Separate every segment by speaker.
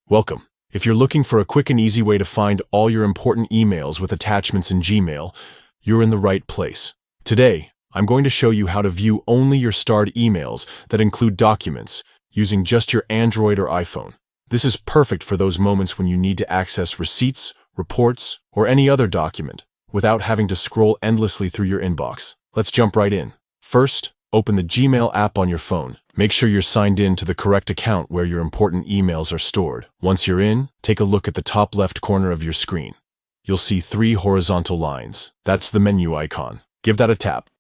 Speaker 1: Welcome. If you're looking for a quick and easy way to find all your important emails with attachments in Gmail, you're in the right place. Today, I'm going to show you how to view only your starred emails that include documents using just your Android or iPhone. This is perfect for those moments when you need to access receipts, reports, or any other document without having to scroll endlessly through your inbox. Let's jump right in. First, open the Gmail app on your phone. Make sure you're signed in to the correct account where your important emails are stored. Once you're in, take a look at the top left corner of your screen. You'll see 3 horizontal lines. That's the menu icon. Give that a tap.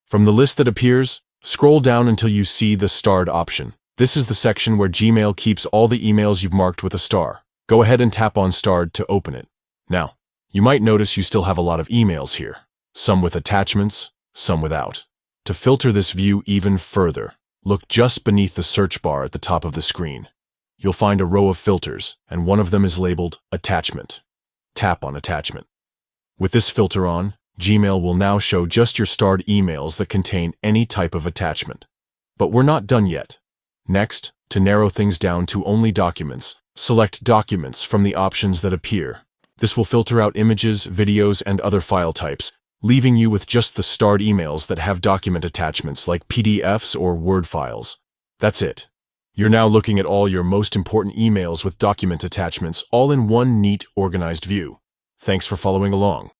Speaker 1: From the list that appears, scroll down until you see the starred option. This is the section where Gmail keeps all the emails you've marked with a star. Go ahead and tap on starred to open it. Now, you might notice you still have a lot of emails here. Some with attachments, some without. To filter this view even further, look just beneath the search bar at the top of the screen. You'll find a row of filters, and one of them is labeled Attachment. Tap on Attachment. With this filter on, Gmail will now show just your starred emails that contain any type of attachment. But we're not done yet. Next, to narrow things down to only documents, select Documents from the options that appear. This will filter out images, videos, and other file types, leaving you with just the starred emails that have document attachments like PDFs or Word files. That's it. You're now looking at all your most important emails with document attachments all in one neat, organized view. Thanks for following along.